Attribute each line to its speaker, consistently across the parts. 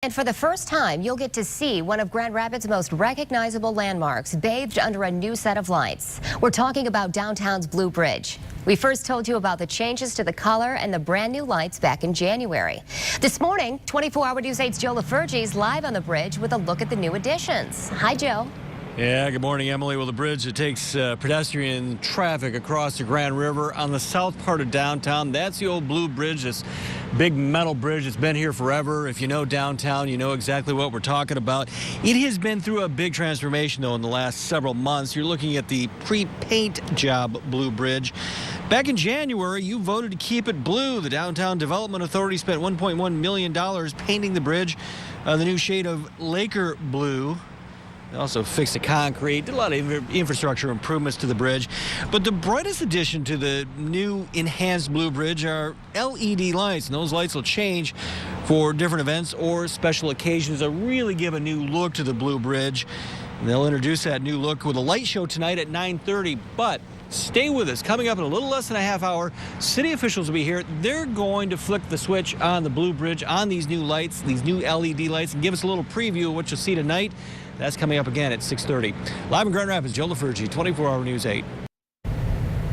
Speaker 1: And for the first time, you'll get to see one of Grand Rapids' most recognizable landmarks bathed under a new set of lights. We're talking about downtown's Blue Bridge. We first told you about the changes to the color and the brand new lights back in January. This morning, 24-hour News 8's Joe LaFurge is live on the bridge with a look at the new additions. Hi, Joe.
Speaker 2: Yeah, good morning, Emily. Well, the bridge that takes pedestrian traffic across the Grand River on the south part of downtown, that's the old Blue Bridge, this big metal bridge that's been here forever. If you know downtown, you know exactly what we're talking about. It has been through a big transformation, though, in the last several months. You're looking at the pre-paint job Blue Bridge. Back in January, you voted to keep it blue. The Downtown Development Authority spent $1.1 million painting the bridge the new shade of Laker blue. They also fixed the concrete, did a lot of infrastructure improvements to the bridge. But the brightest addition to the new enhanced Blue Bridge are LED lights. And those lights will change for different events or special occasions to really give a new look to the Blue Bridge. And they'll introduce that new look with a light show tonight at 9:30. But stay with us. Coming up in a little less than a half hour, city officials will be here. They're going to flick the switch on the Blue Bridge on these new lights, these new LED lights, and give us a little preview of what you'll see tonight. That's coming up again at 6:30. Live in Grand Rapids, Joe LaFurge, 24-hour News 8.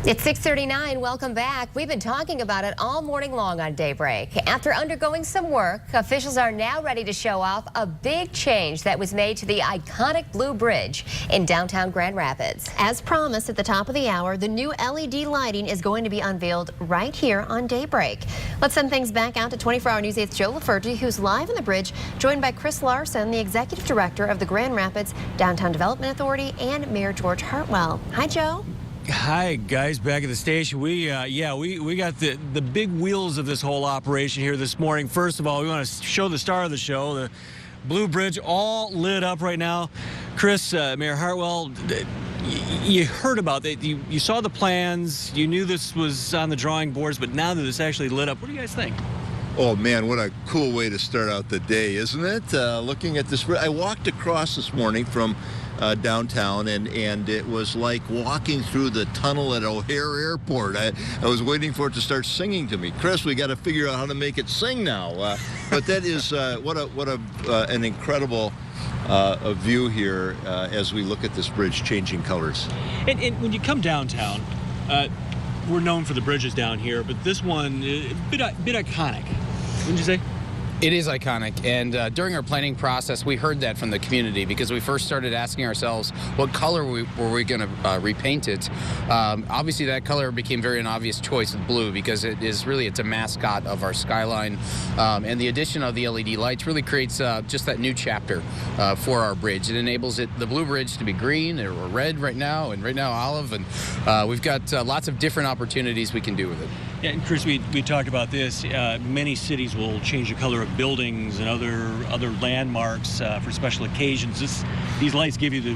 Speaker 1: It's 6:39. Welcome back. We've been talking about it all morning long on Daybreak. After undergoing some work, officials are now ready to show off a big change that was made to the iconic Blue Bridge in downtown Grand Rapids. As promised at the top of the hour, the new LED lighting is going to be unveiled right here on Daybreak. Let's send things back out to 24-hour News 8's Joe LaFurge, who's live on the bridge, joined by Chris Larson, the executive director of the Grand Rapids Downtown Development Authority, and Mayor George Hartwell. Hi, Joe.
Speaker 2: Hi, guys, back at the station. We got the big wheels of this whole operation here this morning. First of all, we want to show the star of the show, the Blue Bridge, all lit up right now. Chris, Mayor Hartwell, you heard about it. You saw the plans. You knew this was on the drawing boards, but now that it's actually lit up, what do you guys think?
Speaker 3: Oh, man, what a cool way to start out the day, isn't it? Looking at this, I walked across this morning from downtown, and it was like walking through the tunnel at O'Hare Airport. I was waiting for it to start singing to me. Chris, we got to figure out how to make it sing now. But that is an incredible view here as we look at this bridge changing colors.
Speaker 2: And when you come downtown, we're known for the bridges down here, but this one a bit iconic. Wouldn't you say?
Speaker 4: It is iconic, and during our planning process, we heard that from the community because we first started asking ourselves what color were we going to repaint it. Obviously, that color became very an obvious choice of blue because it's a mascot of our skyline, and the addition of the LED lights really creates just that new chapter for our bridge. It enables the Blue Bridge to be green or red right now, and right now olive, and we've got lots of different opportunities we can do with it.
Speaker 2: Yeah, and Chris, we talked about this. Many cities will change the color of buildings and other landmarks for special occasions. These lights give you the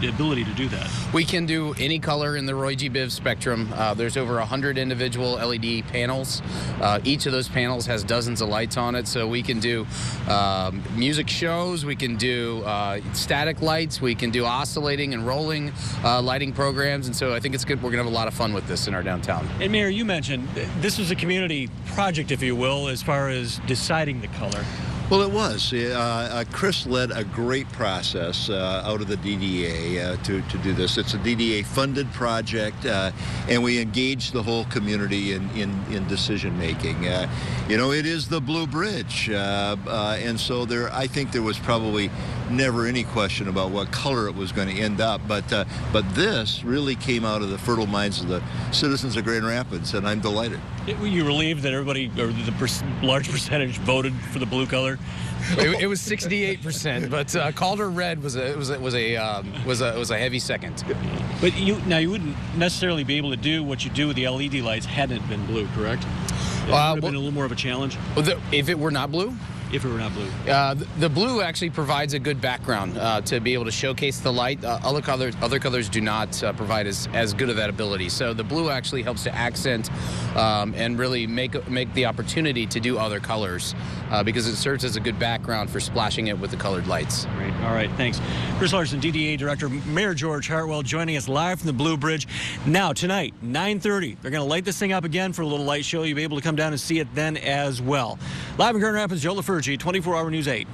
Speaker 2: ability to do that.
Speaker 4: We can do any color in the Roy G. Biv spectrum. There's over 100 individual LED panels. Each of those panels has dozens of lights on it, so we can do music shows, we can do static lights, we can do oscillating and rolling lighting programs, and so I think it's good. We're going to have a lot of fun with this in our downtown.
Speaker 2: And Mayor, you mentioned this was a community project, if you will, as far as deciding the color.
Speaker 3: Well, it was. Chris led a great process out of the DDA to do this. It's a DDA-funded project, and we engaged the whole community in decision-making. It is the Blue Bridge, and so I think there was probably never any question about what color it was going to end up. But this really came out of the fertile minds of the citizens of Grand Rapids, and I'm delighted.
Speaker 2: Were you relieved that everybody, or the large percentage, voted for the blue color?
Speaker 4: It was 68%, but Calder Red was a heavy second.
Speaker 2: But you wouldn't necessarily be able to do what you do with the LED lights hadn't it been blue, correct? It would have been a little more of a challenge.
Speaker 4: If it were not blue?
Speaker 2: If it were not blue.
Speaker 4: The blue actually provides a good background to be able to showcase the light. Other colors do not provide as good of that ability. So the blue actually helps to accent and really make the opportunity to do other colors because it serves as a good background for splashing it with the colored lights.
Speaker 2: Great. All right. Thanks. Chris Larson, DDA Director, Mayor George Hartwell, joining us live from the Blue Bridge. Now, tonight, 9:30, they're going to light this thing up again for a little light show. You'll be able to come down and see it then as well. Live in Grand Rapids, Joe LaFurge, 24-hour News 8.